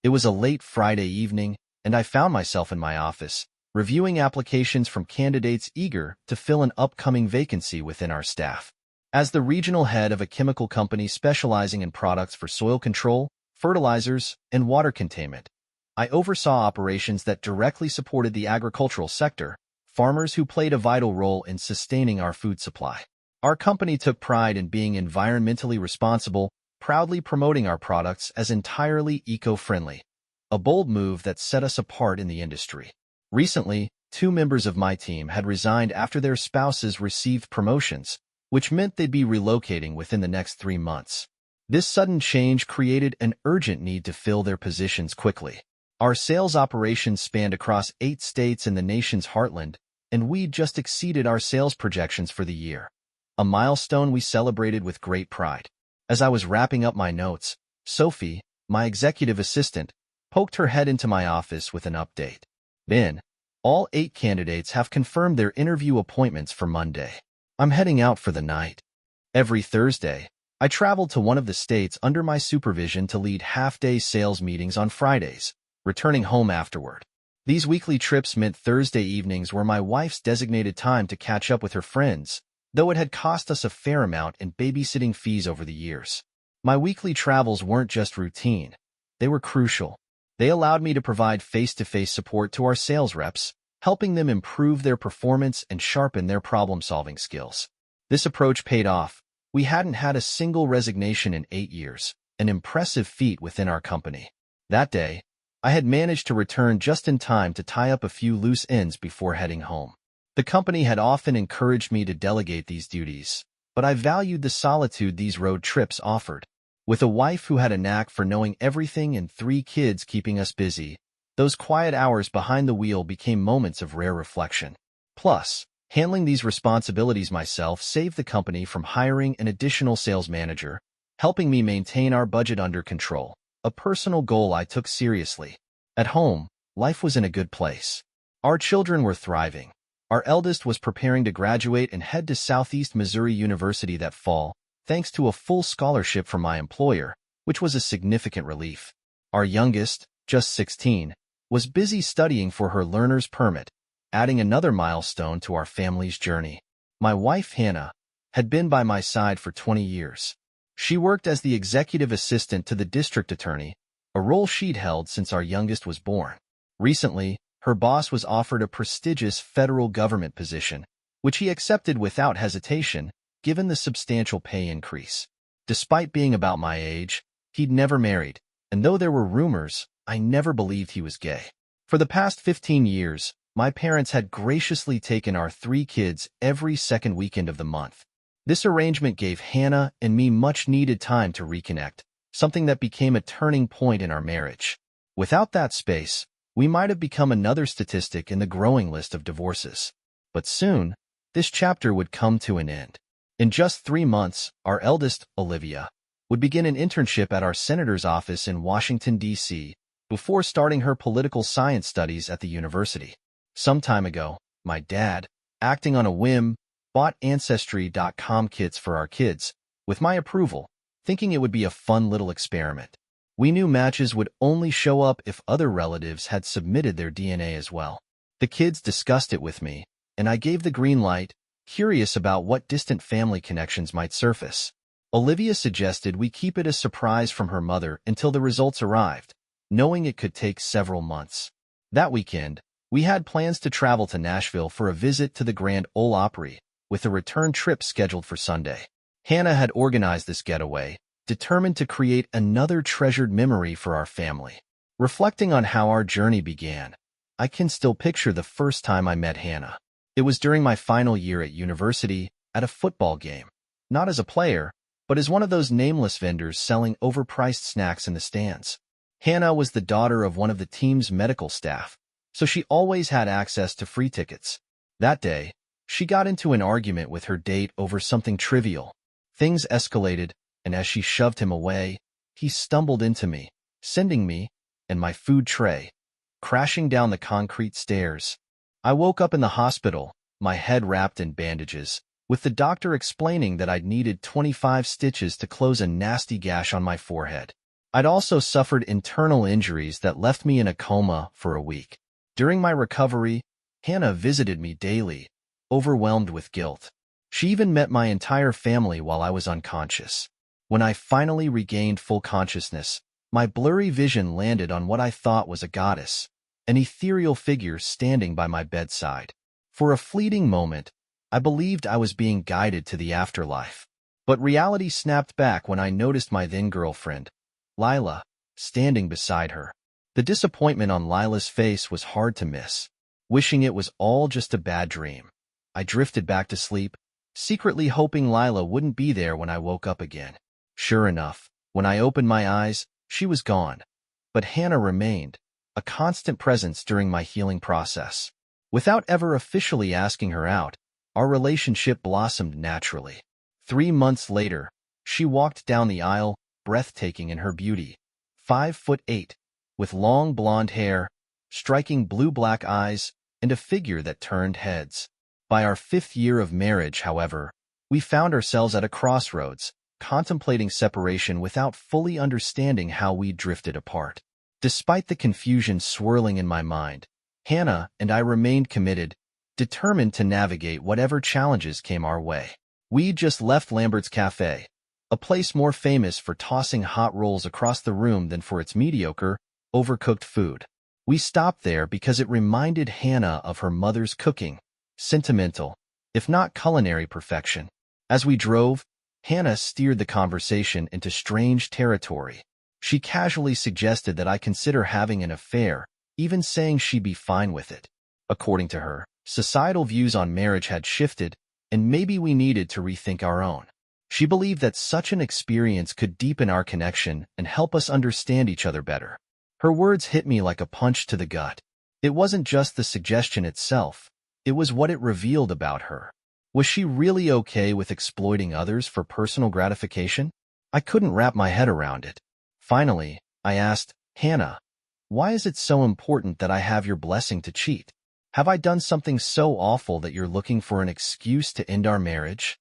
It was a late Friday evening, and I found myself in my office, reviewing applications from candidates eager to fill an upcoming vacancy within our staff. As the regional head of a chemical company specializing in products for soil control, fertilizers, and water containment, I oversaw operations that directly supported the agricultural sector, farmers who played a vital role in sustaining our food supply. Our company took pride in being environmentally responsible, proudly promoting our products as entirely eco-friendly, a bold move that set us apart in the industry. Recently, 2 members of my team had resigned after their spouses received promotions, which meant they'd be relocating within the next 3 months. This sudden change created an urgent need to fill their positions quickly. Our sales operations spanned across 8 states in the nation's heartland, and we'd just exceeded our sales projections for the year, a milestone we celebrated with great pride. As I was wrapping up my notes, Sophie, my executive assistant, poked her head into my office with an update. "Ben, all 8 candidates have confirmed their interview appointments for Monday. I'm heading out for the night." Every Thursday, I traveled to one of the states under my supervision to lead half-day sales meetings on Fridays, returning home afterward. These weekly trips meant Thursday evenings were my wife's designated time to catch up with her friends, though it had cost us a fair amount in babysitting fees over the years. My weekly travels weren't just routine. They were crucial. They allowed me to provide face-to-face support to our sales reps, helping them improve their performance and sharpen their problem-solving skills. This approach paid off. We hadn't had a single resignation in 8 years, an impressive feat within our company. That day, I had managed to return just in time to tie up a few loose ends before heading home. The company had often encouraged me to delegate these duties, but I valued the solitude these road trips offered. With a wife who had a knack for knowing everything and 3 kids keeping us busy, those quiet hours behind the wheel became moments of rare reflection. Plus, handling these responsibilities myself saved the company from hiring an additional sales manager, helping me maintain our budget under control, a personal goal I took seriously. At home, life was in a good place. Our children were thriving. Our eldest was preparing to graduate and head to Southeast Missouri University that fall, thanks to a full scholarship from my employer, which was a significant relief. Our youngest, just 16, was busy studying for her learner's permit, adding another milestone to our family's journey. My wife, Hannah, had been by my side for 20 years. She worked as the executive assistant to the district attorney, a role she'd held since our youngest was born. Recently, her boss was offered a prestigious federal government position, which he accepted without hesitation, given the substantial pay increase. Despite being about my age, he'd never married, and though there were rumors, I never believed he was gay. For the past 15 years, my parents had graciously taken our 3 kids every second weekend of the month. This arrangement gave Hannah and me much-needed time to reconnect, something that became a turning point in our marriage. Without that space, we might have become another statistic in the growing list of divorces. But soon, this chapter would come to an end. In just 3 months, our eldest, Olivia, would begin an internship at our senator's office in Washington, D.C., before starting her political science studies at the university. Some time ago, my dad, acting on a whim, bought Ancestry.com kits for our kids, with my approval, thinking it would be a fun little experiment. We knew matches would only show up if other relatives had submitted their DNA as well. The kids discussed it with me, and I gave the green light, curious about what distant family connections might surface. Olivia suggested we keep it a surprise from her mother until the results arrived, knowing it could take several months. That weekend, we had plans to travel to Nashville for a visit to the Grand Ole Opry, with a return trip scheduled for Sunday. Hannah had organized this getaway, determined to create another treasured memory for our family. Reflecting on how our journey began, I can still picture the first time I met Hannah. It was during my final year at university, at a football game. Not as a player, but as one of those nameless vendors selling overpriced snacks in the stands. Hannah was the daughter of one of the team's medical staff, so she always had access to free tickets. That day, she got into an argument with her date over something trivial. Things escalated, and as she shoved him away, he stumbled into me, sending me, and my food tray, crashing down the concrete stairs. I woke up in the hospital, my head wrapped in bandages, with the doctor explaining that I'd needed 25 stitches to close a nasty gash on my forehead. I'd also suffered internal injuries that left me in a coma for a week. During my recovery, Hannah visited me daily, overwhelmed with guilt. She even met my entire family while I was unconscious. When I finally regained full consciousness, my blurry vision landed on what I thought was a goddess, an ethereal figure standing by my bedside. For a fleeting moment, I believed I was being guided to the afterlife. But reality snapped back when I noticed my then-girlfriend, Lila, standing beside her. The disappointment on Lila's face was hard to miss. Wishing it was all just a bad dream, I drifted back to sleep, secretly hoping Lila wouldn't be there when I woke up again. Sure enough, when I opened my eyes, she was gone. But Hannah remained, a constant presence during my healing process. Without ever officially asking her out, our relationship blossomed naturally. 3 months later, she walked down the aisle, breathtaking in her beauty. 5'8", with long blonde hair, striking blue-black eyes, and a figure that turned heads. By our 5th year of marriage, however, we found ourselves at a crossroads, contemplating separation without fully understanding how we drifted apart. Despite the confusion swirling in my mind, Hannah and I remained committed, determined to navigate whatever challenges came our way. We just left Lambert's Cafe, a place more famous for tossing hot rolls across the room than for its mediocre, overcooked food. We stopped there because it reminded Hannah of her mother's cooking, sentimental, if not culinary perfection. As we drove, Hannah steered the conversation into strange territory. She casually suggested that I consider having an affair, even saying she'd be fine with it. According to her, societal views on marriage had shifted, and maybe we needed to rethink our own. She believed that such an experience could deepen our connection and help us understand each other better. Her words hit me like a punch to the gut. It wasn't just the suggestion itself, it was what it revealed about her. Was she really okay with exploiting others for personal gratification? I couldn't wrap my head around it. Finally, I asked, Hannah, why is it so important that I have your blessing to cheat? Have I done something so awful that you're looking for an excuse to end our marriage?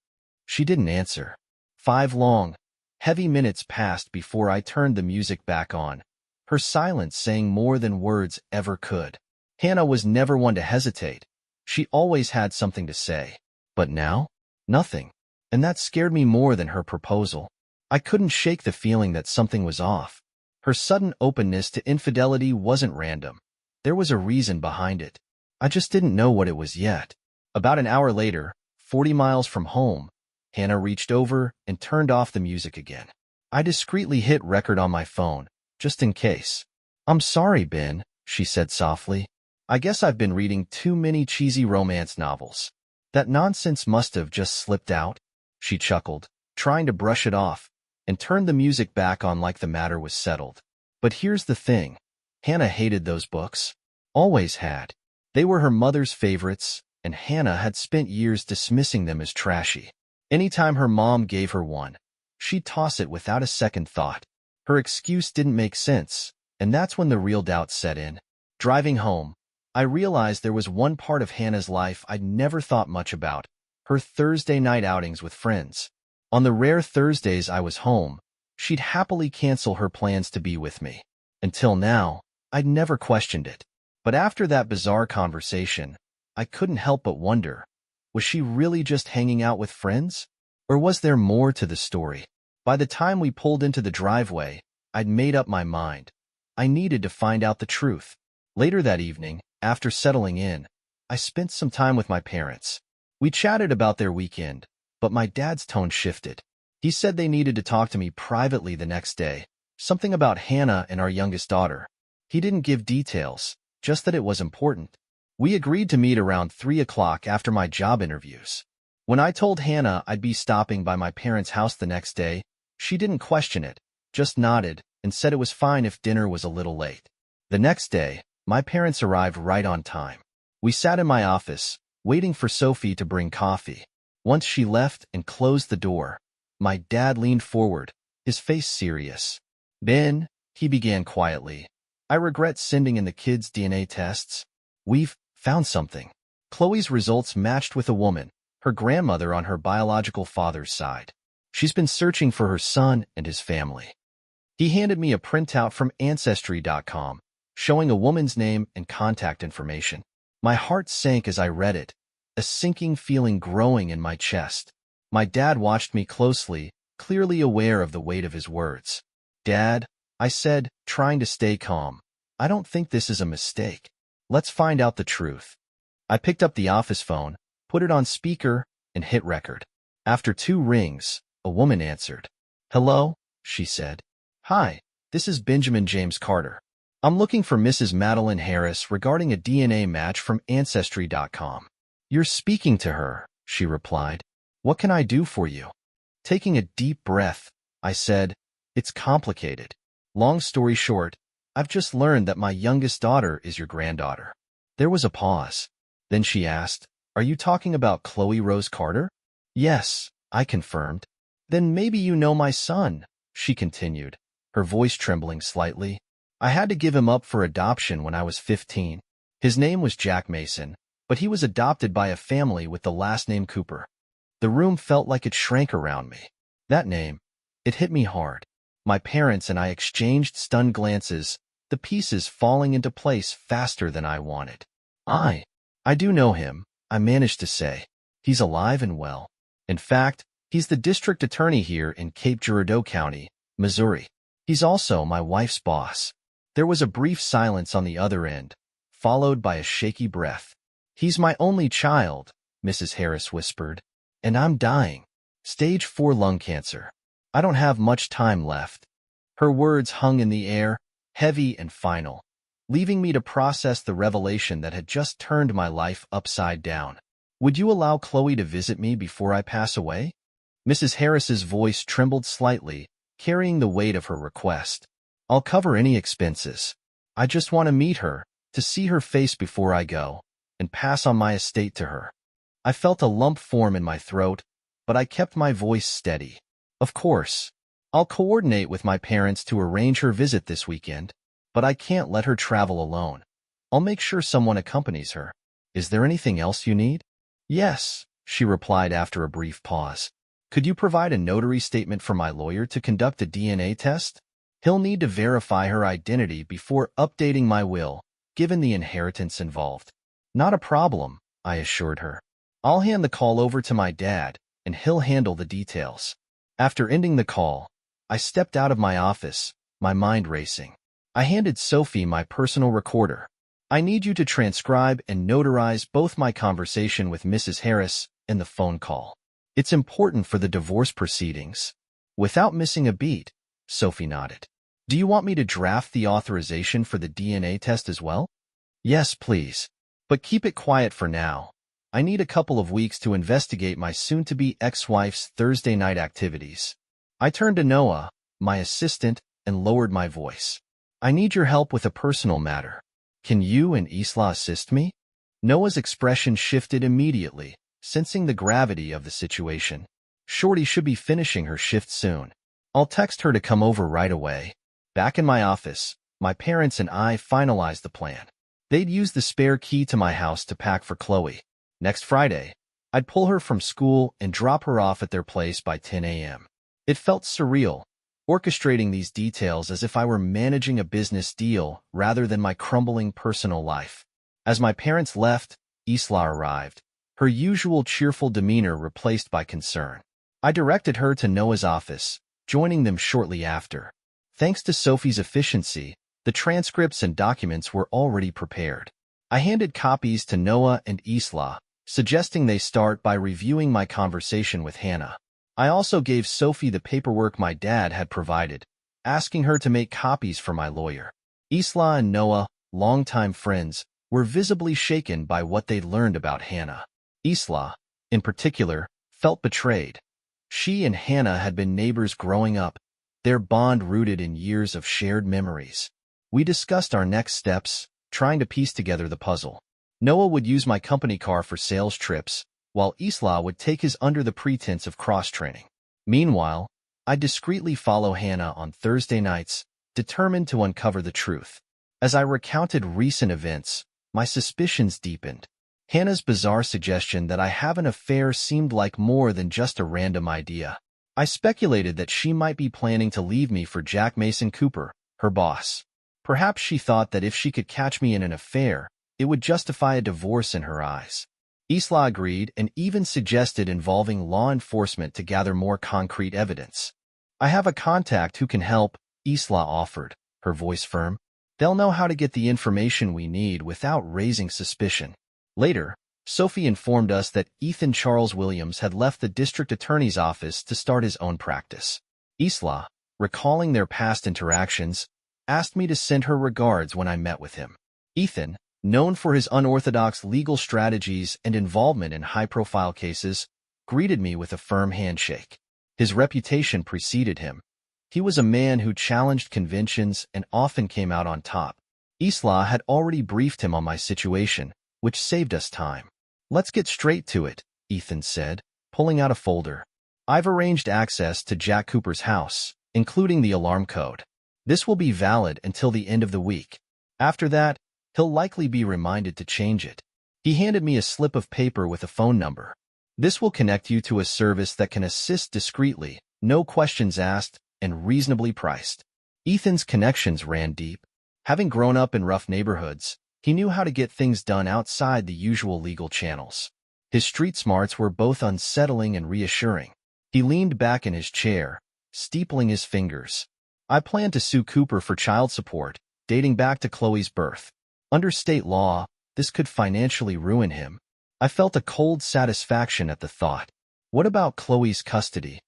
She didn't answer. 5 long, heavy minutes passed before I turned the music back on, her silence saying more than words ever could. Hannah was never one to hesitate. She always had something to say. But now, nothing. And that scared me more than her proposal. I couldn't shake the feeling that something was off. Her sudden openness to infidelity wasn't random. There was a reason behind it. I just didn't know what it was yet. About an hour later, 40 miles from home, Hannah reached over and turned off the music again. I discreetly hit record on my phone, just in case. I'm sorry, Ben, she said softly. I guess I've been reading too many cheesy romance novels. That nonsense must have just slipped out. She chuckled, trying to brush it off, and turned the music back on like the matter was settled. But here's the thing. Hannah hated those books. Always had. They were her mother's favorites, and Hannah had spent years dismissing them as trashy. Anytime her mom gave her one, she'd toss it without a second thought. Her excuse didn't make sense, and that's when the real doubt set in. Driving home, I realized there was one part of Hannah's life I'd never thought much about, her Thursday night outings with friends. On the rare Thursdays I was home, she'd happily cancel her plans to be with me. Until now, I'd never questioned it. But after that bizarre conversation, I couldn't help but wonder, was she really just hanging out with friends? Or was there more to the story? By the time we pulled into the driveway, I'd made up my mind. I needed to find out the truth. Later that evening, after settling in, I spent some time with my parents. We chatted about their weekend, but my dad's tone shifted. He said they needed to talk to me privately the next day, something about Hannah and our youngest daughter. He didn't give details, just that it was important. We agreed to meet around 3 o'clock after my job interviews. When I told Hannah I'd be stopping by my parents' house the next day, she didn't question it, just nodded and said it was fine if dinner was a little late. The next day, my parents arrived right on time. We sat in my office, waiting for Sophie to bring coffee. Once she left and closed the door, my dad leaned forward, his face serious. Ben, he began quietly, I regret sending in the kids' DNA tests. We've found something. Chloe's results matched with a woman, her grandmother on her biological father's side. She's been searching for her son and his family. He handed me a printout from Ancestry.com, showing a woman's name and contact information. My heart sank as I read it, a sinking feeling growing in my chest. My dad watched me closely, clearly aware of the weight of his words. "Dad," I said, trying to stay calm, "I don't think this is a mistake. Let's find out the truth." I picked up the office phone, put it on speaker, and hit record. After 2 rings, a woman answered. "Hello," she said. "Hi, this is Benjamin James Carter. I'm looking for Mrs. Madeline Harris regarding a DNA match from Ancestry.com. "You're speaking to her," she replied. "What can I do for you?" Taking a deep breath, I said, "It's complicated. Long story short, I've just learned that my youngest daughter is your granddaughter." There was a pause. Then she asked, "Are you talking about Chloe Rose Carter?" "Yes," I confirmed. "Then maybe you know my son," she continued, her voice trembling slightly. "I had to give him up for adoption when I was 15. His name was Jack Mason, but he was adopted by a family with the last name Cooper." The room felt like it shrank around me. That name, it hit me hard. My parents and I exchanged stunned glances, the pieces falling into place faster than I wanted. I do know him," I managed to say. "He's alive and well. In fact, he's the district attorney here in Cape Girardeau County, Missouri. He's also my wife's boss." There was a brief silence on the other end, followed by a shaky breath. "He's my only child," Mrs. Harris whispered, "and I'm dying. Stage 4 lung cancer. I don't have much time left." Her words hung in the air, heavy and final, leaving me to process the revelation that had just turned my life upside down. "Would you allow Chloe to visit me before I pass away?" Mrs. Harris's voice trembled slightly, carrying the weight of her request. "I'll cover any expenses. I just want to meet her, to see her face before I go, and pass on my estate to her." I felt a lump form in my throat, but I kept my voice steady. "Of course. I'll coordinate with my parents to arrange her visit this weekend, but I can't let her travel alone. I'll make sure someone accompanies her. Is there anything else you need?" "Yes," she replied after a brief pause. "Could you provide a notary statement for my lawyer to conduct a DNA test? He'll need to verify her identity before updating my will, given the inheritance involved." "Not a problem," I assured her. "I'll hand the call over to my dad, and he'll handle the details." After ending the call, I stepped out of my office, my mind racing. I handed Sophie my personal recorder. "I need you to transcribe and notarize both my conversation with Mrs. Harris and the phone call. It's important for the divorce proceedings." Without missing a beat, Sophie nodded. "Do you want me to draft the authorization for the DNA test as well?" "Yes, please. But keep it quiet for now. I need a couple of weeks to investigate my soon-to-be ex-wife's Thursday night activities." I turned to Noah, my assistant, and lowered my voice. "I need your help with a personal matter. Can you and Isla assist me?" Noah's expression shifted immediately, sensing the gravity of the situation. "Shorty should be finishing her shift soon. I'll text her to come over right away." Back in my office, my parents and I finalized the plan. They'd use the spare key to my house to pack for Chloe. Next Friday, I'd pull her from school and drop her off at their place by 10 a.m. It felt surreal, orchestrating these details as if I were managing a business deal rather than my crumbling personal life. As my parents left, Isla arrived, her usual cheerful demeanor replaced by concern. I directed her to Noah's office, joining them shortly after. Thanks to Sophie's efficiency, the transcripts and documents were already prepared. I handed copies to Noah and Isla, suggesting they start by reviewing my conversation with Hannah. I also gave Sophie the paperwork my dad had provided, asking her to make copies for my lawyer. Isla and Noah, longtime friends, were visibly shaken by what they'd learned about Hannah. Isla, in particular, felt betrayed. She and Hannah had been neighbors growing up, their bond rooted in years of shared memories. We discussed our next steps, trying to piece together the puzzle. Noah would use my company car for sales trips, while Isla would take his under the pretense of cross-training. Meanwhile, I'd discreetly follow Hannah on Thursday nights, determined to uncover the truth. As I recounted recent events, my suspicions deepened. Hannah's bizarre suggestion that I have an affair seemed like more than just a random idea. I speculated that she might be planning to leave me for Jack Mason Cooper, her boss. Perhaps she thought that if she could catch me in an affair, it would justify a divorce in her eyes. Isla agreed and even suggested involving law enforcement to gather more concrete evidence. I have a contact who can help, Isla offered, her voice firm. They'll know how to get the information we need without raising suspicion. Later, Sophie informed us that Ethan Charles Williams had left the district attorney's office to start his own practice. Isla, recalling their past interactions, asked me to send her regards when I met with him. Ethan, known for his unorthodox legal strategies and involvement in high-profile cases, greeted me with a firm handshake. His reputation preceded him. He was a man who challenged conventions and often came out on top. Isla had already briefed him on my situation, which saved us time. Let's get straight to it, Ethan said, pulling out a folder. I've arranged access to Jack Cooper's house, including the alarm code. This will be valid until the end of the week. After that, he'll likely be reminded to change it. He handed me a slip of paper with a phone number. This will connect you to a service that can assist discreetly, no questions asked, and reasonably priced. Ethan's connections ran deep. Having grown up in rough neighborhoods, he knew how to get things done outside the usual legal channels. His street smarts were both unsettling and reassuring. He leaned back in his chair, steepling his fingers. I plan to sue Cooper for child support, dating back to Chloe's birth. Under state law, this could financially ruin him. I felt a cold satisfaction at the thought. What about Chloe's custody?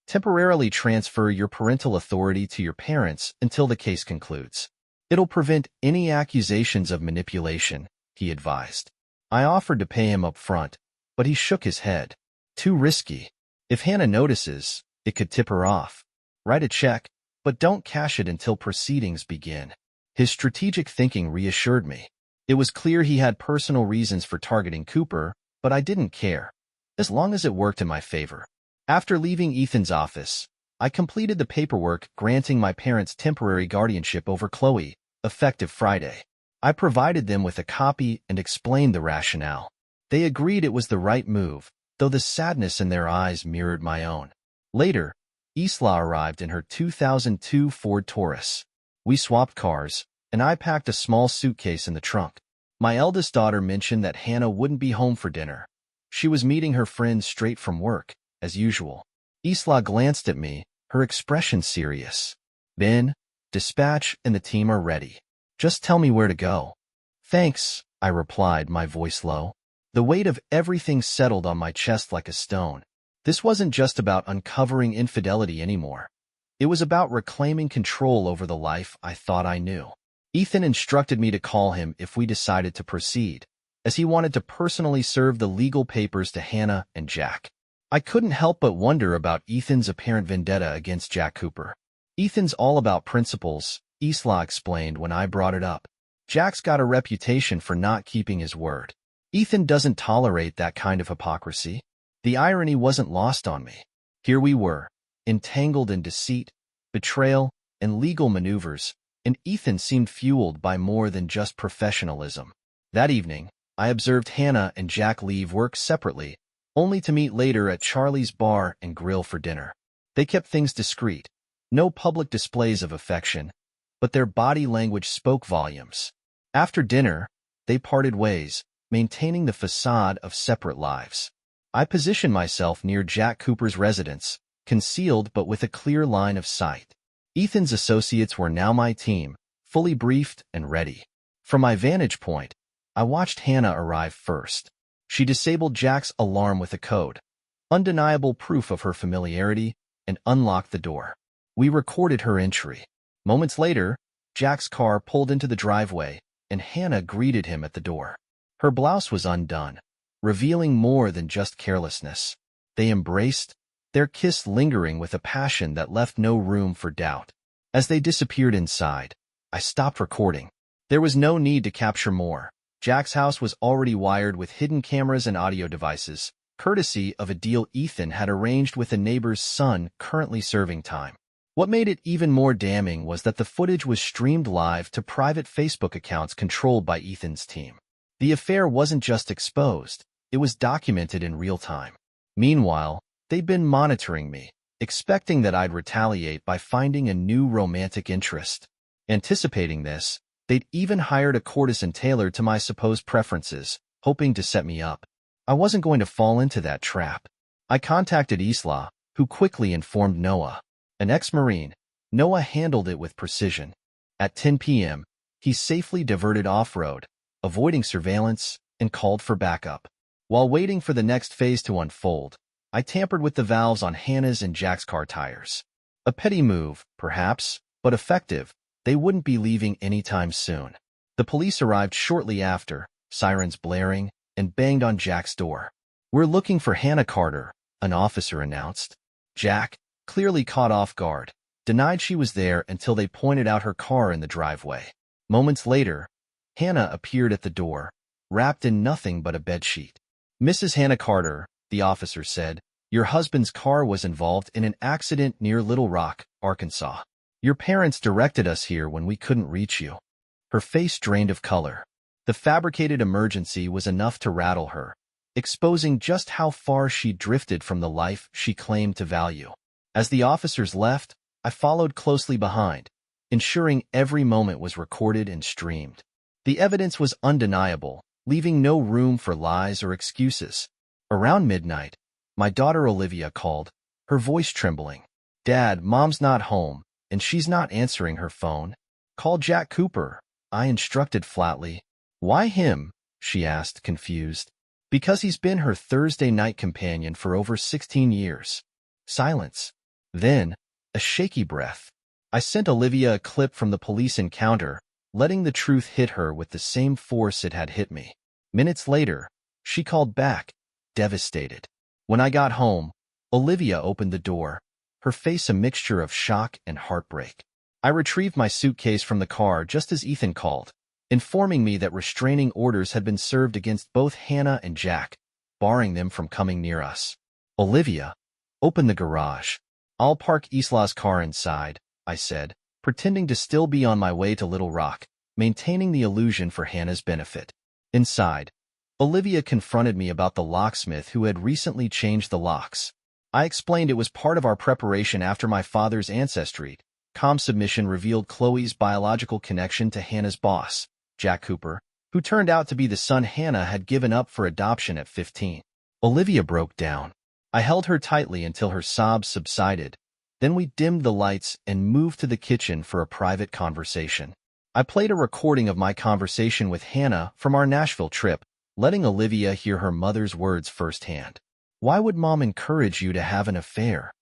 Temporarily transfer your parental authority to your parents until the case concludes. It'll prevent any accusations of manipulation, he advised. I offered to pay him up front, but he shook his head. Too risky. If Hannah notices, it could tip her off. Write a check, but don't cash it until proceedings begin. His strategic thinking reassured me. It was clear he had personal reasons for targeting Cooper, but I didn't care, as long as it worked in my favor. After leaving Ethan's office, I completed the paperwork granting my parents temporary guardianship over Chloe, effective Friday. I provided them with a copy and explained the rationale. They agreed it was the right move, though the sadness in their eyes mirrored my own. Later, Isla arrived in her 2002 Ford Taurus. We swapped cars, and I packed a small suitcase in the trunk. My eldest daughter mentioned that Hannah wouldn't be home for dinner. She was meeting her friends straight from work, as usual. Isla glanced at me, her expression serious. Ben, dispatch and the team are ready. Just tell me where to go. Thanks, I replied, my voice low. The weight of everything settled on my chest like a stone. This wasn't just about uncovering infidelity anymore. It was about reclaiming control over the life I thought I knew. Ethan instructed me to call him if we decided to proceed, as he wanted to personally serve the legal papers to Hannah and Jack. I couldn't help but wonder about Ethan's apparent vendetta against Jack Cooper. Ethan's all about principles, Isla explained when I brought it up. Jack's got a reputation for not keeping his word. Ethan doesn't tolerate that kind of hypocrisy. The irony wasn't lost on me. Here we were, entangled in deceit, betrayal, and legal maneuvers, and Ethan seemed fueled by more than just professionalism. That evening, I observed Hannah and Jack leave work separately, only to meet later at Charlie's Bar and Grill for dinner. They kept things discreet, no public displays of affection, but their body language spoke volumes. After dinner, they parted ways, maintaining the facade of separate lives. I positioned myself near Jack Cooper's residence, concealed but with a clear line of sight. Ethan's associates were now my team, fully briefed and ready. From my vantage point, I watched Hannah arrive first. She disabled Jack's alarm with a code, undeniable proof of her familiarity, and unlocked the door. We recorded her entry. Moments later, Jack's car pulled into the driveway, and Hannah greeted him at the door. Her blouse was undone, revealing more than just carelessness. They embraced, their kiss lingering with a passion that left no room for doubt. As they disappeared inside, I stopped recording. There was no need to capture more. Jack's house was already wired with hidden cameras and audio devices, courtesy of a deal Ethan had arranged with a neighbor's son currently serving time. What made it even more damning was that the footage was streamed live to private Facebook accounts controlled by Ethan's team. The affair wasn't just exposed, it was documented in real time. Meanwhile, they'd been monitoring me, expecting that I'd retaliate by finding a new romantic interest. Anticipating this, they'd even hired a courtesan tailored to my supposed preferences, hoping to set me up. I wasn't going to fall into that trap. I contacted Isla, who quickly informed Noah. An ex-Marine, Noah handled it with precision. At 10 p.m., he safely diverted off-road, avoiding surveillance, and called for backup. While waiting for the next phase to unfold, I tampered with the valves on Hannah's and Jack's car tires. A petty move, perhaps, but effective. They wouldn't be leaving anytime soon. The police arrived shortly after, sirens blaring, and banged on Jack's door. "We're looking for Hannah Carter," an officer announced. Jack, clearly caught off guard, denied she was there until they pointed out her car in the driveway. Moments later, Hannah appeared at the door, wrapped in nothing but a bedsheet. "Mrs. Hannah Carter," the officer said, "your husband's car was involved in an accident near Little Rock, Arkansas. Your parents directed us here when we couldn't reach you." Her face drained of color. The fabricated emergency was enough to rattle her, exposing just how far she'd drifted from the life she claimed to value. As the officers left, I followed closely behind, ensuring every moment was recorded and streamed. The evidence was undeniable, leaving no room for lies or excuses. Around midnight, my daughter Olivia called, her voice trembling. "Dad, Mom's not home, and she's not answering her phone. Call Jack Cooper," I instructed flatly. "Why him?" she asked, confused. "Because he's been her Thursday night companion for over 16 years. Silence. Then, a shaky breath. I sent Olivia a clip from the police encounter, letting the truth hit her with the same force it had hit me. Minutes later, she called back, devastated. When I got home, Olivia opened the door, her face a mixture of shock and heartbreak. I retrieved my suitcase from the car just as Ethan called, informing me that restraining orders had been served against both Hannah and Jack, barring them from coming near us. "Olivia, open the garage. I'll park Isla's car inside," I said, pretending to still be on my way to Little Rock, maintaining the illusion for Hannah's benefit. Inside, Olivia confronted me about the locksmith who had recently changed the locks. I explained it was part of our preparation after my father's ancestry. Submission revealed Chloe's biological connection to Hannah's boss, Jack Cooper, who turned out to be the son Hannah had given up for adoption at 15. Olivia broke down. I held her tightly until her sobs subsided. Then we dimmed the lights and moved to the kitchen for a private conversation. I played a recording of my conversation with Hannah from our Nashville trip, letting Olivia hear her mother's words firsthand. "Why would Mom encourage you to have an affair?"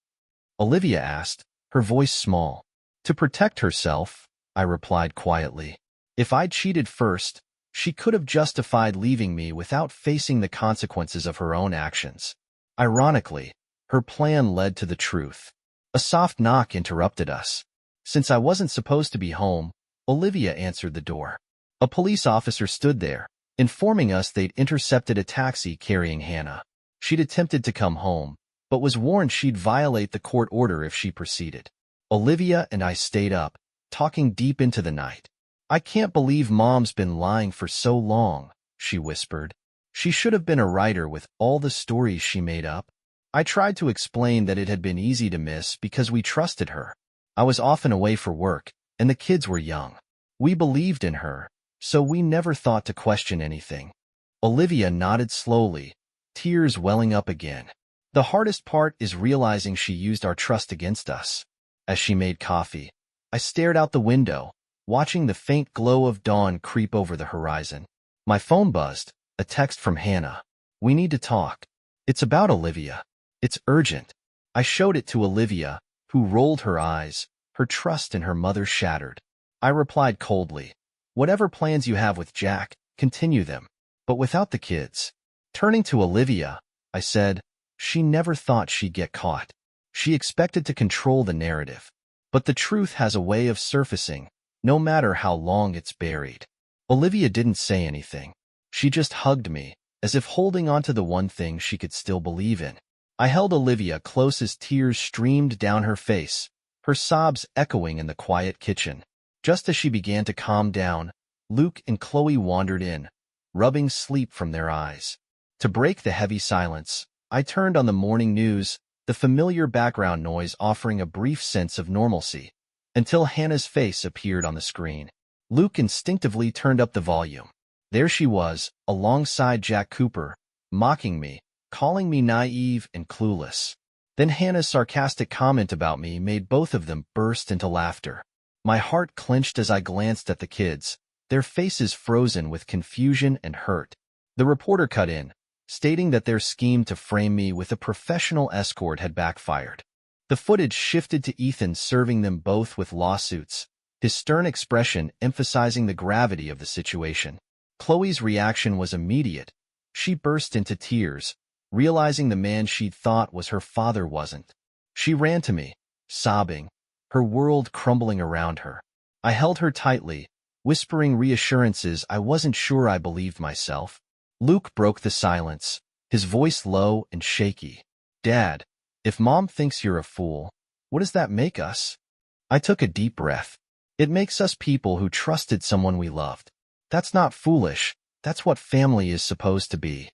Olivia asked, her voice small. "To protect herself," I replied quietly. "If I'd cheated first, she could have justified leaving me without facing the consequences of her own actions." Ironically, her plan led to the truth. A soft knock interrupted us. Since I wasn't supposed to be home, Olivia answered the door. A police officer stood there, informing us they'd intercepted a taxi carrying Hannah. She'd attempted to come home, but was warned she'd violate the court order if she proceeded. Olivia and I stayed up, talking deep into the night. "I can't believe Mom's been lying for so long," she whispered. "She should have been a writer with all the stories she made up." I tried to explain that it had been easy to miss because we trusted her. I was often away for work, and the kids were young. We believed in her, so we never thought to question anything. Olivia nodded slowly, tears welling up again. "The hardest part is realizing she used our trust against us." As she made coffee, I stared out the window, watching the faint glow of dawn creep over the horizon. My phone buzzed, a text from Hannah. "We need to talk. It's about Olivia. It's urgent." I showed it to Olivia, who rolled her eyes, her trust in her mother shattered. I replied coldly, "Whatever plans you have with Jack, continue them, but without the kids." Turning to Olivia, I said, "She never thought she'd get caught. She expected to control the narrative. But the truth has a way of surfacing, no matter how long it's buried." Olivia didn't say anything. She just hugged me, as if holding on to the one thing she could still believe in. I held Olivia close as tears streamed down her face, her sobs echoing in the quiet kitchen. Just as she began to calm down, Luke and Chloe wandered in, rubbing sleep from their eyes. To break the heavy silence, I turned on the morning news, the familiar background noise offering a brief sense of normalcy, until Hannah's face appeared on the screen. Luke instinctively turned up the volume. There she was, alongside Jack Cooper, mocking me, calling me naive and clueless. Then Hannah's sarcastic comment about me made both of them burst into laughter. My heart clenched as I glanced at the kids, their faces frozen with confusion and hurt. The reporter cut in, stating that their scheme to frame me with a professional escort had backfired. The footage shifted to Ethan serving them both with lawsuits, his stern expression emphasizing the gravity of the situation. Chloe's reaction was immediate. She burst into tears, realizing the man she'd thought was her father wasn't. She ran to me, sobbing, her world crumbling around her. I held her tightly, whispering reassurances I wasn't sure I believed myself. Luke broke the silence, his voice low and shaky. "Dad, if Mom thinks you're a fool, what does that make us?" I took a deep breath. "It makes us people who trusted someone we loved. That's not foolish, that's what family is supposed to be."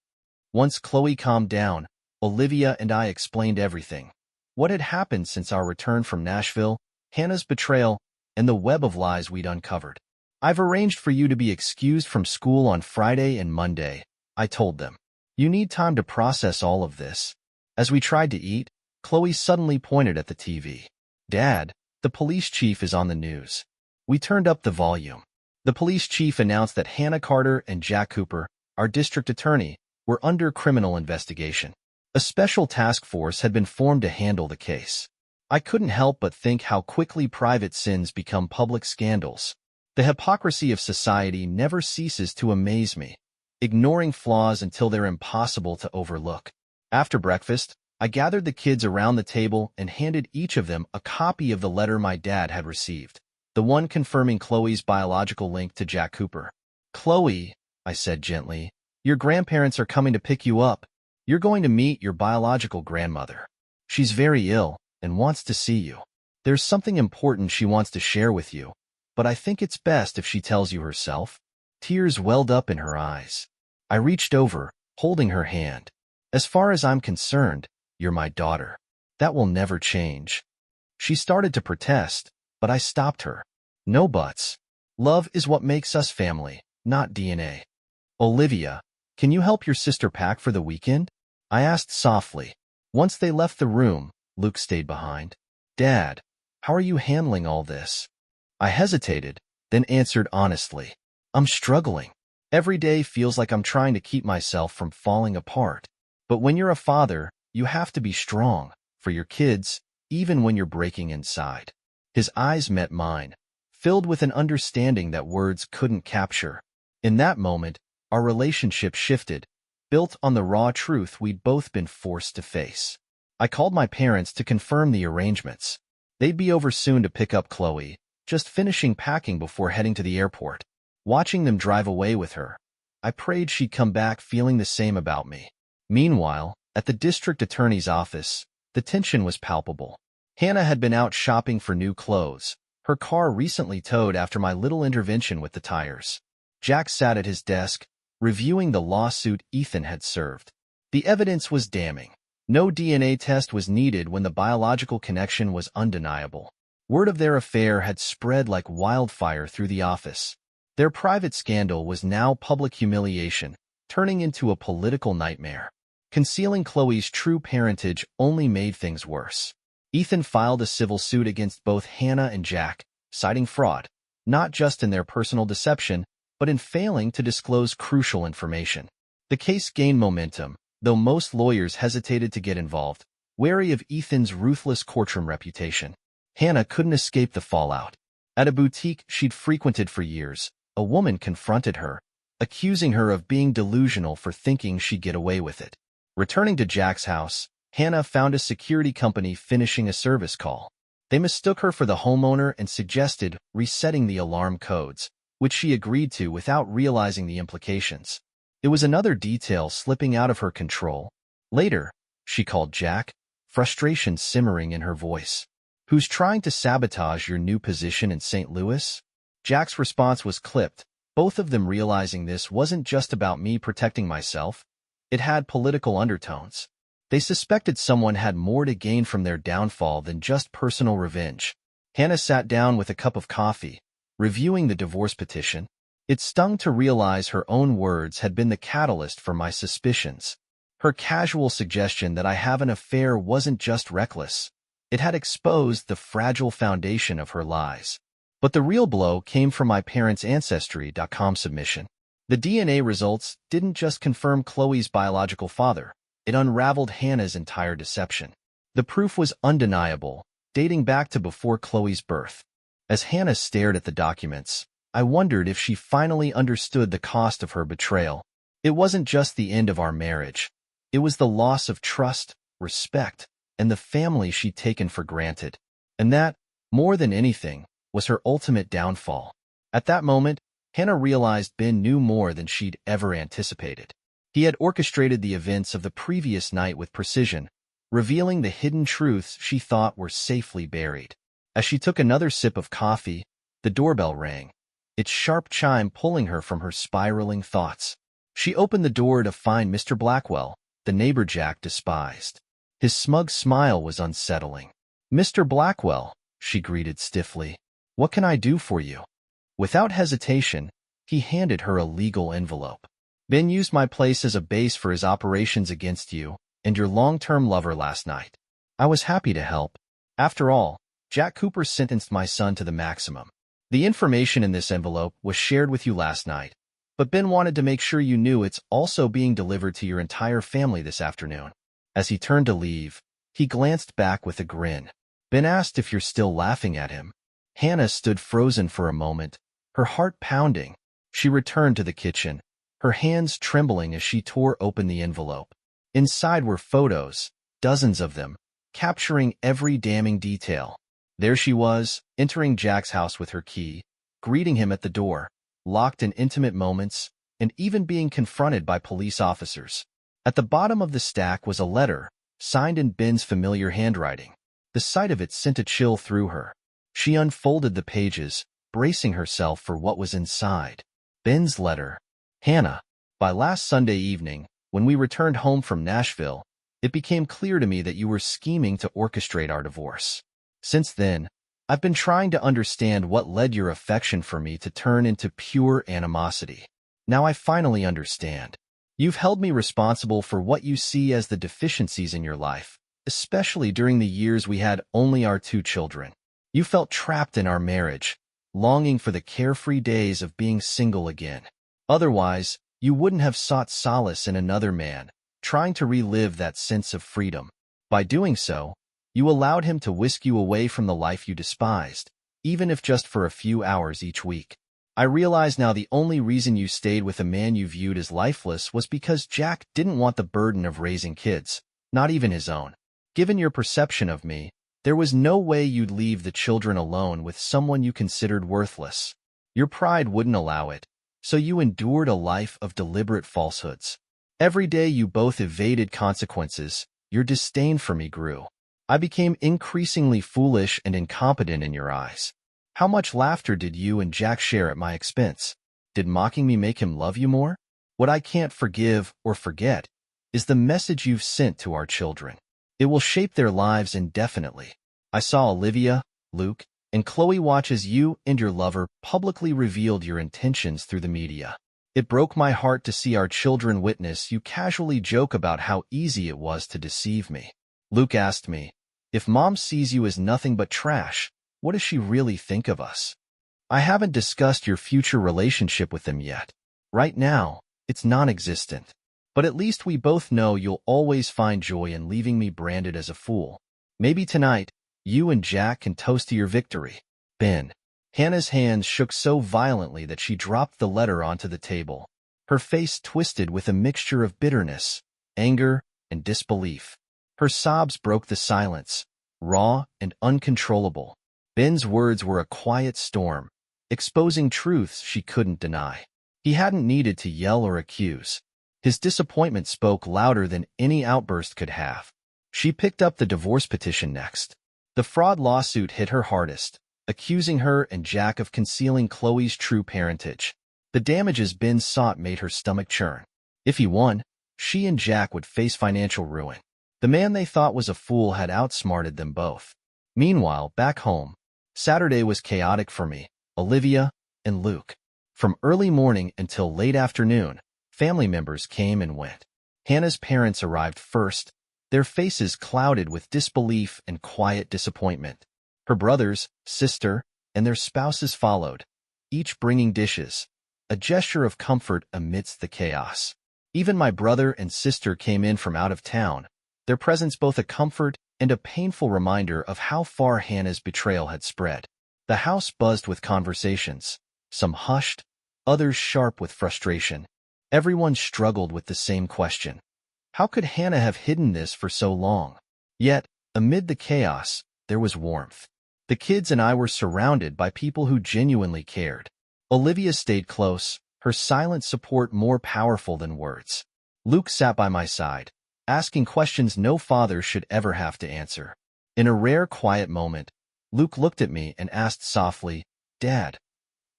Once Chloe calmed down, Olivia and I explained everything. What had happened since our return from Nashville, Hannah's betrayal, and the web of lies we'd uncovered. "I've arranged for you to be excused from school on Friday and Monday," I told them. "You need time to process all of this." As we tried to eat, Chloe suddenly pointed at the TV. "Dad, the police chief is on the news." We turned up the volume. The police chief announced that Hannah Carter and Jack Cooper, our district attorney, were under criminal investigation. A special task force had been formed to handle the case. I couldn't help but think how quickly private sins become public scandals. The hypocrisy of society never ceases to amaze me, ignoring flaws until they're impossible to overlook. After breakfast, I gathered the kids around the table and handed each of them a copy of the letter my dad had received, the one confirming Chloe's biological link to Jack Cooper. "Chloe," I said gently, "your grandparents are coming to pick you up. You're going to meet your biological grandmother. She's very ill and wants to see you. There's something important she wants to share with you, but I think it's best if she tells you herself." Tears welled up in her eyes. I reached over, holding her hand. "As far as I'm concerned, you're my daughter. That will never change." She started to protest, but I stopped her. "No buts. Love is what makes us family, not DNA. Olivia, can you help your sister pack for the weekend?" I asked softly. Once they left the room, Luke stayed behind. "Dad, how are you handling all this?" I hesitated, then answered honestly. "I'm struggling. Every day feels like I'm trying to keep myself from falling apart. But when you're a father, you have to be strong for your kids, even when you're breaking inside." His eyes met mine, filled with an understanding that words couldn't capture. In that moment, our relationship shifted, built on the raw truth we'd both been forced to face. I called my parents to confirm the arrangements. They'd be over soon to pick up Chloe, just finishing packing before heading to the airport. Watching them drive away with her, I prayed she'd come back feeling the same about me. Meanwhile, at the district attorney's office, the tension was palpable. Hannah had been out shopping for new clothes, her car recently towed after my little intervention with the tires. Jack sat at his desk, reviewing the lawsuit Ethan had served. The evidence was damning. No DNA test was needed when the biological connection was undeniable. Word of their affair had spread like wildfire through the office. Their private scandal was now public humiliation, turning into a political nightmare. Concealing Chloe's true parentage only made things worse. Ethan filed a civil suit against both Hannah and Jack, citing fraud, not just in their personal deception, but in failing to disclose crucial information. The case gained momentum, though most lawyers hesitated to get involved, wary of Ethan's ruthless courtroom reputation. Hannah couldn't escape the fallout. At a boutique she'd frequented for years, a woman confronted her, accusing her of being delusional for thinking she'd get away with it. Returning to Jack's house, Hannah found a security company finishing a service call. They mistook her for the homeowner and suggested resetting the alarm codes, which she agreed to without realizing the implications. It was another detail slipping out of her control. Later, she called Jack, frustration simmering in her voice. "Who's trying to sabotage your new position in St. Louis?" Jack's response was clipped, both of them realizing this wasn't just about me protecting myself. It had political undertones. They suspected someone had more to gain from their downfall than just personal revenge. Hannah sat down with a cup of coffee, reviewing the divorce petition. It stung to realize her own words had been the catalyst for my suspicions. Her casual suggestion that I have an affair wasn't just reckless. It had exposed the fragile foundation of her lies. But the real blow came from my parents' Ancestry.com submission. The DNA results didn't just confirm Chloe's biological father. It unraveled Hannah's entire deception. The proof was undeniable, dating back to before Chloe's birth. As Hannah stared at the documents, I wondered if she finally understood the cost of her betrayal. It wasn't just the end of our marriage. It was the loss of trust, respect, and the family she'd taken for granted. And that, more than anything, was her ultimate downfall. At that moment, Hannah realized Ben knew more than she'd ever anticipated. He had orchestrated the events of the previous night with precision, revealing the hidden truths she thought were safely buried. As she took another sip of coffee, the doorbell rang, its sharp chime pulling her from her spiraling thoughts. She opened the door to find Mr. Blackwell, the neighbor Jack despised. His smug smile was unsettling. "Mr. Blackwell," she greeted stiffly, "what can I do for you?" Without hesitation, he handed her a legal envelope. "Ben used my place as a base for his operations against you and your long-term lover last night. I was happy to help. After all, Jack Cooper sentenced my son to the maximum. The information in this envelope was shared with you last night, but Ben wanted to make sure you knew it's also being delivered to your entire family this afternoon." As he turned to leave, he glanced back with a grin. Ben asked if you're still laughing at him. Hannah stood frozen for a moment, her heart pounding. She returned to the kitchen, her hands trembling as she tore open the envelope. Inside were photos, dozens of them, capturing every damning detail. There she was, entering Jack's house with her key, greeting him at the door, locked in intimate moments, and even being confronted by police officers. At the bottom of the stack was a letter, signed in Ben's familiar handwriting. The sight of it sent a chill through her. She unfolded the pages, bracing herself for what was inside. Ben's letter. "Hannah, by last Sunday evening, when we returned home from Nashville, it became clear to me that you were scheming to orchestrate our divorce. Since then, I've been trying to understand what led your affection for me to turn into pure animosity. Now I finally understand. You've held me responsible for what you see as the deficiencies in your life, especially during the years we had only our 2 children. You felt trapped in our marriage, longing for the carefree days of being single again. Otherwise, you wouldn't have sought solace in another man, trying to relive that sense of freedom. By doing so, you allowed him to whisk you away from the life you despised, even if just for a few hours each week. I realize now the only reason you stayed with a man you viewed as lifeless was because Jack didn't want the burden of raising kids, not even his own. Given your perception of me, there was no way you'd leave the children alone with someone you considered worthless. Your pride wouldn't allow it, so you endured a life of deliberate falsehoods. Every day you both evaded consequences, your disdain for me grew. I became increasingly foolish and incompetent in your eyes. How much laughter did you and Jack share at my expense? Did mocking me make him love you more? What I can't forgive or forget is the message you've sent to our children. It will shape their lives indefinitely. I saw Olivia, Luke, and Chloe watch as you and your lover publicly revealed your intentions through the media. It broke my heart to see our children witness you casually joke about how easy it was to deceive me. Luke asked me, if Mom sees you as nothing but trash, what does she really think of us? I haven't discussed your future relationship with them yet. Right now, it's non-existent. But at least we both know you'll always find joy in leaving me branded as a fool. Maybe tonight, you and Jack can toast to your victory. Ben. Hannah's hands shook so violently that she dropped the letter onto the table. Her face twisted with a mixture of bitterness, anger, and disbelief. Her sobs broke the silence, raw and uncontrollable. Ben's words were a quiet storm, exposing truths she couldn't deny. He hadn't needed to yell or accuse. His disappointment spoke louder than any outburst could have. She picked up the divorce petition next. The fraud lawsuit hit her hardest, accusing her and Jack of concealing Chloe's true parentage. The damages Ben sought made her stomach churn. If he won, she and Jack would face financial ruin. The man they thought was a fool had outsmarted them both. Meanwhile, back home, Saturday was chaotic for me, Olivia, and Luke. From early morning until late afternoon, family members came and went. Hannah's parents arrived first, their faces clouded with disbelief and quiet disappointment. Her brothers, sister, and their spouses followed, each bringing dishes, a gesture of comfort amidst the chaos. Even my brother and sister came in from out of town, their presence both a comfort and a painful reminder of how far Hannah's betrayal had spread. The house buzzed with conversations, some hushed, others sharp with frustration. Everyone struggled with the same question. How could Hannah have hidden this for so long? Yet, amid the chaos, there was warmth. The kids and I were surrounded by people who genuinely cared. Olivia stayed close, her silent support more powerful than words. Luke sat by my side, asking questions no father should ever have to answer. In a rare quiet moment, Luke looked at me and asked softly, "Dad,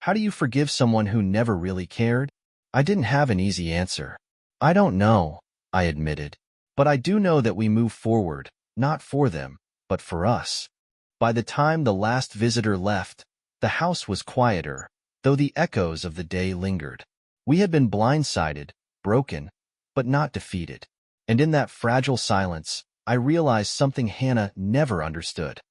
how do you forgive someone who never really cared?" I didn't have an easy answer. "I don't know," I admitted. "But I do know that we move forward, not for them, but for us." By the time the last visitor left, the house was quieter, though the echoes of the day lingered. We had been blindsided, broken, but not defeated. And in that fragile silence, I realized something Hannah never understood.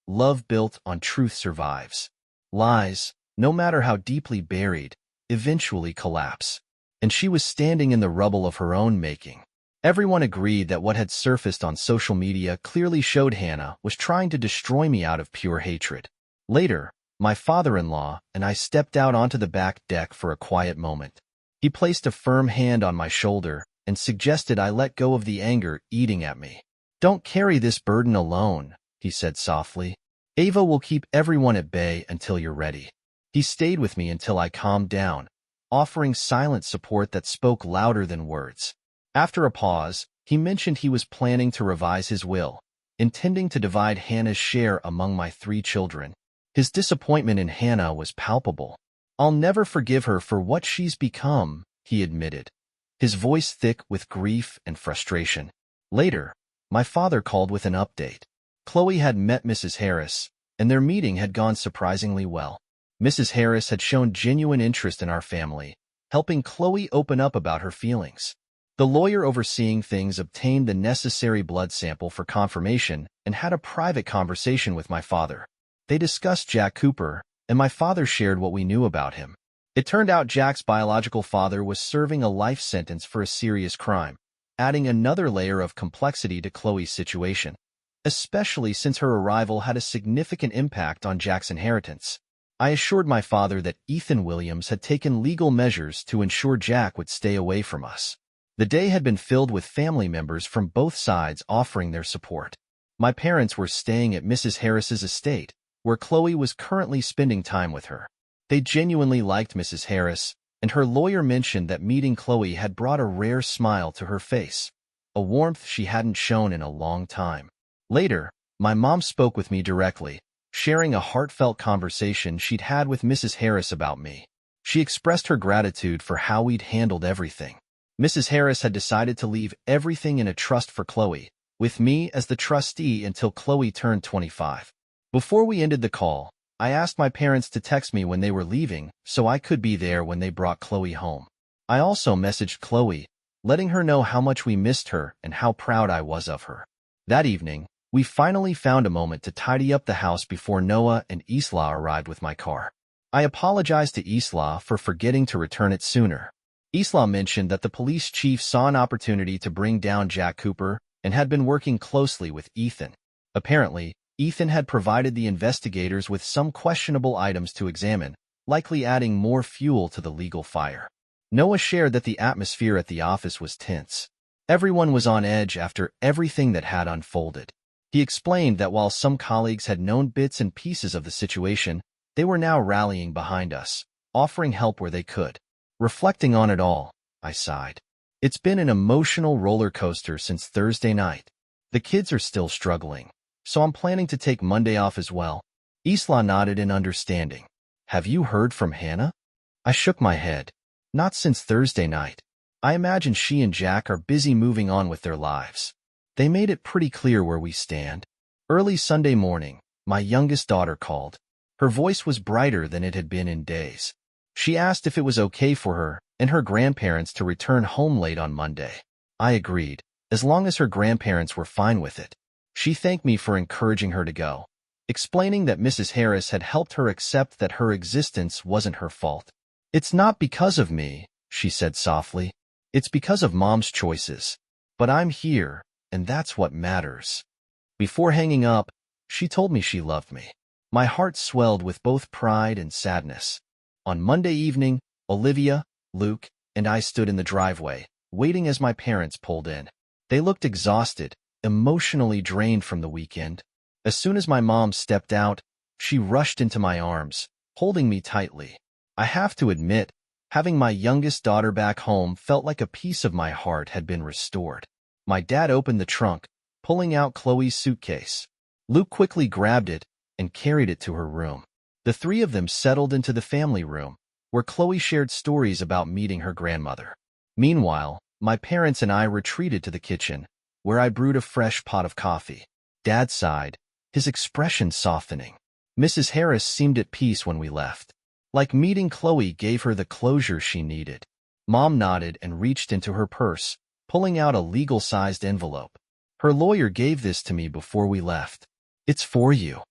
Love built on truth survives. Lies, no matter how deeply buried, eventually collapse. And she was standing in the rubble of her own making. Everyone agreed that what had surfaced on social media clearly showed Hannah was trying to destroy me out of pure hatred. Later, my father-in-law and I stepped out onto the back deck for a quiet moment. He placed a firm hand on my shoulder and suggested I let go of the anger eating at me. "Don't carry this burden alone," he said softly. "Ava will keep everyone at bay until you're ready." He stayed with me until I calmed down, offering silent support that spoke louder than words. After a pause, he mentioned he was planning to revise his will, intending to divide Hannah's share among my 3 children. His disappointment in Hannah was palpable. "I'll never forgive her for what she's become," he admitted, his voice thick with grief and frustration. Later, my father called with an update. Chloe had met Mrs. Harris, and their meeting had gone surprisingly well. Mrs. Harris had shown genuine interest in our family, helping Chloe open up about her feelings. The lawyer overseeing things obtained the necessary blood sample for confirmation and had a private conversation with my father. They discussed Jack Cooper, and my father shared what we knew about him. It turned out Jack's biological father was serving a life sentence for a serious crime, adding another layer of complexity to Chloe's situation, especially since her arrival had a significant impact on Jack's inheritance. I assured my father that Ethan Williams had taken legal measures to ensure Jack would stay away from us. The day had been filled with family members from both sides offering their support. My parents were staying at Mrs. Harris's estate, where Chloe was currently spending time with her. They genuinely liked Mrs. Harris, and her lawyer mentioned that meeting Chloe had brought a rare smile to her face, a warmth she hadn't shown in a long time. Later, my mom spoke with me directly, sharing a heartfelt conversation she'd had with Mrs. Harris about me. She expressed her gratitude for how we'd handled everything. Mrs. Harris had decided to leave everything in a trust for Chloe, with me as the trustee until Chloe turned 25. Before we ended the call, I asked my parents to text me when they were leaving so I could be there when they brought Chloe home. I also messaged Chloe, letting her know how much we missed her and how proud I was of her. That evening, we finally found a moment to tidy up the house before Noah and Isla arrived with my car. I apologized to Isla for forgetting to return it sooner. Isla mentioned that the police chief saw an opportunity to bring down Jack Cooper and had been working closely with Ethan. Apparently, Ethan had provided the investigators with some questionable items to examine, likely adding more fuel to the legal fire. Noah shared that the atmosphere at the office was tense. Everyone was on edge after everything that had unfolded. He explained that while some colleagues had known bits and pieces of the situation, they were now rallying behind us, offering help where they could. Reflecting on it all, I sighed. It's been an emotional roller coaster since Thursday night. The kids are still struggling, so I'm planning to take Monday off as well. Isla nodded in understanding. Have you heard from Hannah? I shook my head. Not since Thursday night. I imagine she and Jack are busy moving on with their lives. They made it pretty clear where we stand. Early Sunday morning, my youngest daughter called. Her voice was brighter than it had been in days. She asked if it was okay for her and her grandparents to return home late on Monday. I agreed, as long as her grandparents were fine with it. She thanked me for encouraging her to go, explaining that Mrs. Harris had helped her accept that her existence wasn't her fault. "It's not because of me," she said softly. "It's because of Mom's choices. But I'm here, and that's what matters." Before hanging up, she told me she loved me. My heart swelled with both pride and sadness. On Monday evening, Olivia, Luke, and I stood in the driveway, waiting as my parents pulled in. They looked exhausted, emotionally drained from the weekend. As soon as my mom stepped out, she rushed into my arms, holding me tightly. I have to admit, having my youngest daughter back home felt like a piece of my heart had been restored. My dad opened the trunk, pulling out Chloe's suitcase. Luke quickly grabbed it and carried it to her room. The three of them settled into the family room, where Chloe shared stories about meeting her grandmother. Meanwhile, my parents and I retreated to the kitchen, where I brewed a fresh pot of coffee. Dad sighed, his expression softening. Mrs. Harris seemed at peace when we left. Like meeting Chloe gave her the closure she needed. Mom nodded and reached into her purse, pulling out a legal-sized envelope. "Her lawyer gave this to me before we left. It's for you."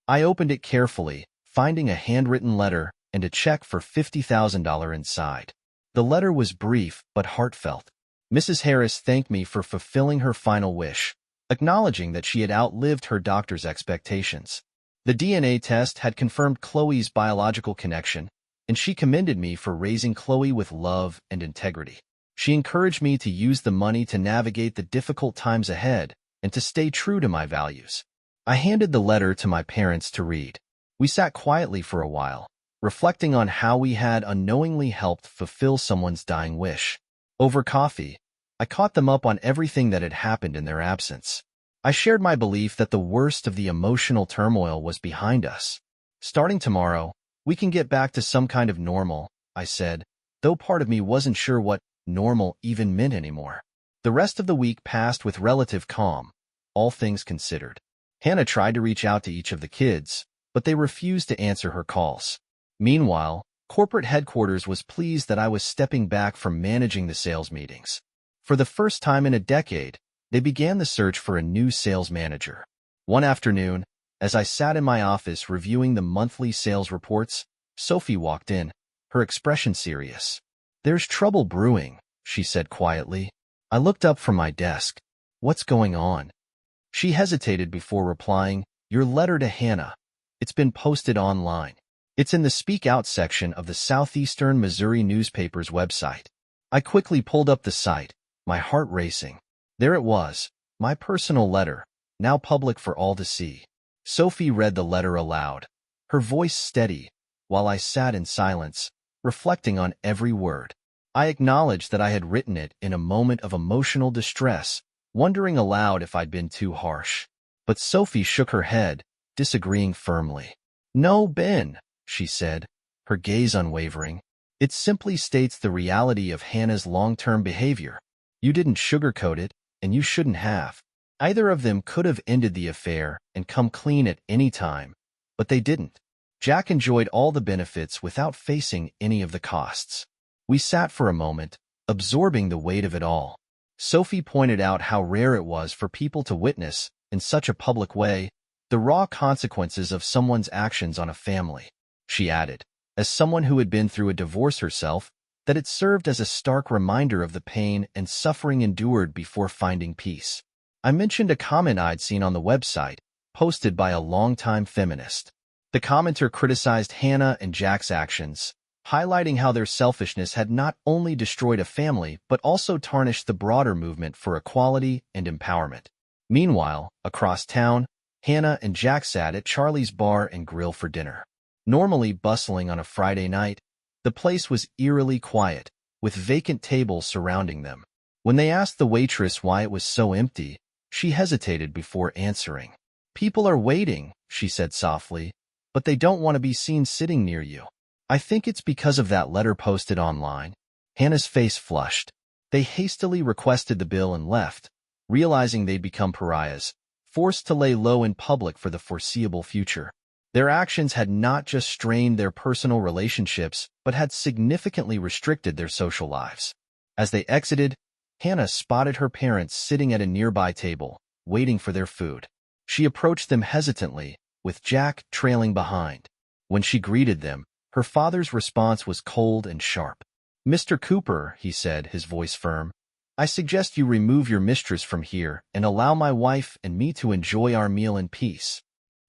I opened it carefully, finding a handwritten letter and a check for $50,000 inside. The letter was brief but heartfelt. Mrs. Harris thanked me for fulfilling her final wish, acknowledging that she had outlived her doctor's expectations. The DNA test had confirmed Chloe's biological connection, and she commended me for raising Chloe with love and integrity. She encouraged me to use the money to navigate the difficult times ahead and to stay true to my values. I handed the letter to my parents to read. We sat quietly for a while, reflecting on how we had unknowingly helped fulfill someone's dying wish. Over coffee, I caught them up on everything that had happened in their absence. I shared my belief that the worst of the emotional turmoil was behind us. "Starting tomorrow, we can get back to some kind of normal," I said, though part of me wasn't sure what normal even meant anymore. The rest of the week passed with relative calm, all things considered. Hannah tried to reach out to each of the kids, but they refused to answer her calls. Meanwhile, corporate headquarters was pleased that I was stepping back from managing the sales meetings. For the first time in a decade, they began the search for a new sales manager. One afternoon, as I sat in my office reviewing the monthly sales reports, Sophie walked in, her expression serious. "There's trouble brewing," she said quietly. I looked up from my desk. "What's going on?" She hesitated before replying, "Your letter to Hannah. It's been posted online. It's in the Speak Out section of the Southeastern Missouri newspaper's website." I quickly pulled up the site, my heart racing. There it was, my personal letter, now public for all to see. Sophie read the letter aloud, her voice steady, while I sat in silence, reflecting on every word. I acknowledged that I had written it in a moment of emotional distress, wondering aloud if I'd been too harsh. But Sophie shook her head, disagreeing firmly. "No, Ben," she said, her gaze unwavering. "It simply states the reality of Hannah's long-term behavior. You didn't sugarcoat it, and you shouldn't have. Either of them could have ended the affair and come clean at any time, but they didn't. Jack enjoyed all the benefits without facing any of the costs." We sat for a moment, absorbing the weight of it all. Sophie pointed out how rare it was for people to witness, in such a public way, the raw consequences of someone's actions on a family. She added, as someone who had been through a divorce herself, that it served as a stark reminder of the pain and suffering endured before finding peace. I mentioned a comment I'd seen on the website, posted by a longtime feminist. The commenter criticized Hannah and Jack's actions, highlighting how their selfishness had not only destroyed a family but also tarnished the broader movement for equality and empowerment. Meanwhile, across town, Hannah and Jack sat at Charlie's Bar and Grill for dinner. Normally bustling on a Friday night, the place was eerily quiet, with vacant tables surrounding them. When they asked the waitress why it was so empty, she hesitated before answering. "People are waiting," she said softly, "but they don't want to be seen sitting near you. I think it's because of that letter posted online." Hannah's face flushed. They hastily requested the bill and left, realizing they'd become pariahs, forced to lay low in public for the foreseeable future. Their actions had not just strained their personal relationships, but had significantly restricted their social lives. As they exited, Hannah spotted her parents sitting at a nearby table, waiting for their food. She approached them hesitantly, with Jack trailing behind. When she greeted them, her father's response was cold and sharp. "Mr. Cooper," he said, his voice firm, "I suggest you remove your mistress from here and allow my wife and me to enjoy our meal in peace."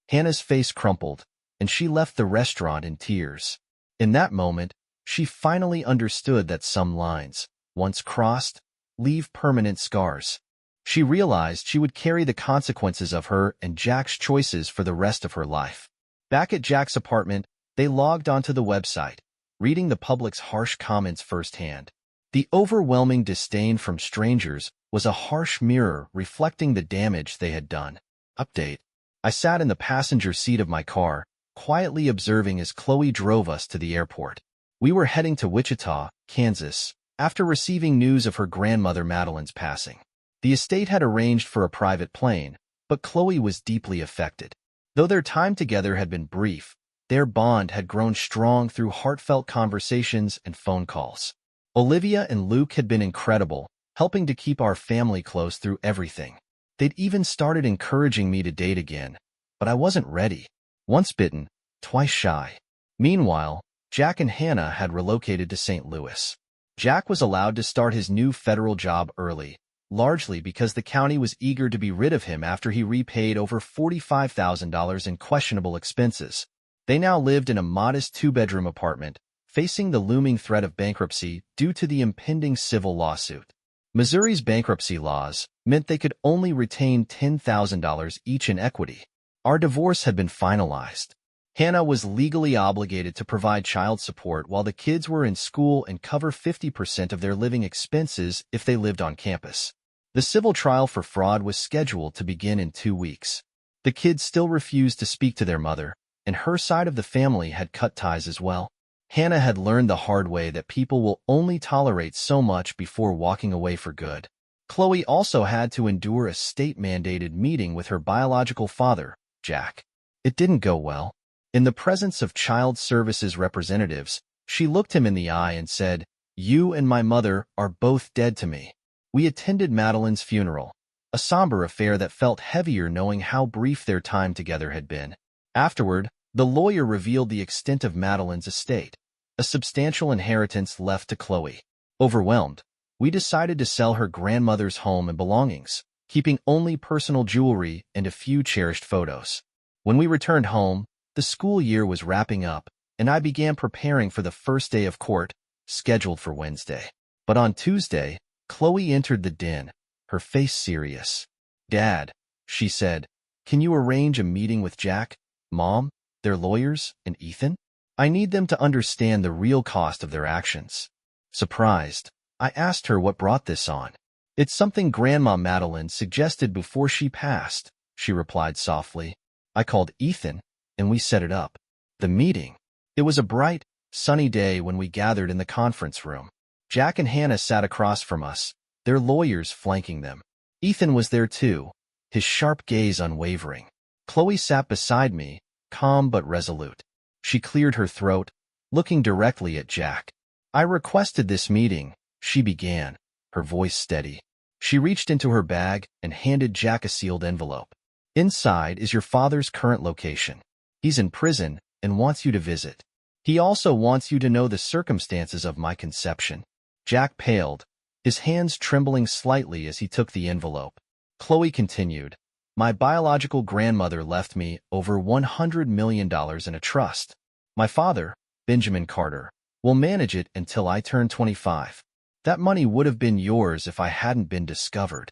Hannah's face crumpled, and she left the restaurant in tears. In that moment, she finally understood that some lines, once crossed, leave permanent scars. She realized she would carry the consequences of her and Jack's choices for the rest of her life. Back at Jack's apartment, they logged onto the website, reading the public's harsh comments firsthand. The overwhelming disdain from strangers was a harsh mirror reflecting the damage they had done. Update. I sat in the passenger seat of my car, quietly observing as Chloe drove us to the airport. We were heading to Wichita, Kansas, after receiving news of her grandmother Madeline's passing. The estate had arranged for a private plane, but Chloe was deeply affected. Though their time together had been brief, their bond had grown strong through heartfelt conversations and phone calls. Olivia and Luke had been incredible, helping to keep our family close through everything. They'd even started encouraging me to date again, but I wasn't ready. Once bitten, twice shy. Meanwhile, Jack and Hannah had relocated to St. Louis. Jack was allowed to start his new federal job early, largely because the county was eager to be rid of him after he repaid over $45,000 in questionable expenses. They now lived in a modest two-bedroom apartment, facing the looming threat of bankruptcy due to the impending civil lawsuit. Missouri's bankruptcy laws meant they could only retain $10,000 each in equity. Our divorce had been finalized. Hannah was legally obligated to provide child support while the kids were in school and cover 50% of their living expenses if they lived on campus. The civil trial for fraud was scheduled to begin in 2 weeks. The kids still refused to speak to their mother, and her side of the family had cut ties as well. Hannah had learned the hard way that people will only tolerate so much before walking away for good. Chloe also had to endure a state-mandated meeting with her biological father, Jack. It didn't go well. In the presence of child services representatives, she looked him in the eye and said, "You and my mother are both dead to me." We attended Madeline's funeral, a somber affair that felt heavier knowing how brief their time together had been. Afterward, the lawyer revealed the extent of Madeline's estate, a substantial inheritance left to Chloe. Overwhelmed, we decided to sell her grandmother's home and belongings, keeping only personal jewelry and a few cherished photos. When we returned home, the school year was wrapping up, and I began preparing for the first day of court, scheduled for Wednesday. But on Tuesday, Chloe entered the den, her face serious. "Dad," she said, "can you arrange a meeting with Jack, Mom, their lawyers, and Ethan? I need them to understand the real cost of their actions." Surprised, I asked her what brought this on. "It's something Grandma Madeline suggested before she passed," she replied softly. "I called Ethan, and we set it up." The meeting. It was a bright, sunny day when we gathered in the conference room. Jack and Hannah sat across from us, their lawyers flanking them. Ethan was there too, his sharp gaze unwavering. Chloe sat beside me, calm but resolute. She cleared her throat, looking directly at Jack. "I requested this meeting," she began, her voice steady. She reached into her bag and handed Jack a sealed envelope. "Inside is your father's current location. He's in prison and wants you to visit. He also wants you to know the circumstances of my conception." Jack paled, his hands trembling slightly as he took the envelope. Chloe continued, "My biological grandmother left me over $100 million in a trust. My father, Benjamin Carter, will manage it until I turn 25. That money would have been yours if I hadn't been discovered."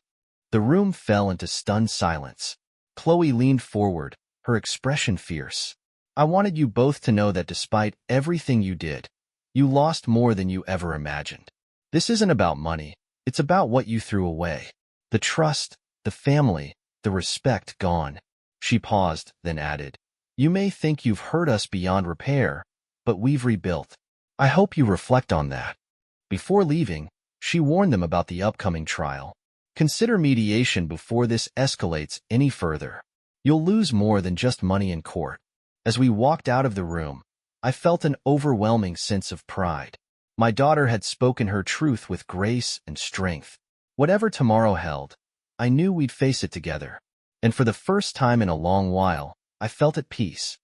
The room fell into stunned silence. Chloe leaned forward, her expression fierce. "I wanted you both to know that despite everything you did, you lost more than you ever imagined. This isn't about money, it's about what you threw away. The trust, the family, the respect gone." She paused, then added, "You may think you've hurt us beyond repair, but we've rebuilt. I hope you reflect on that." Before leaving, she warned them about the upcoming trial. Consider mediation before this escalates any further. You'll lose more than just money in court. As we walked out of the room, I felt an overwhelming sense of pride. My daughter had spoken her truth with grace and strength. Whatever tomorrow held, I knew we'd face it together. And for the first time in a long while, I felt at peace.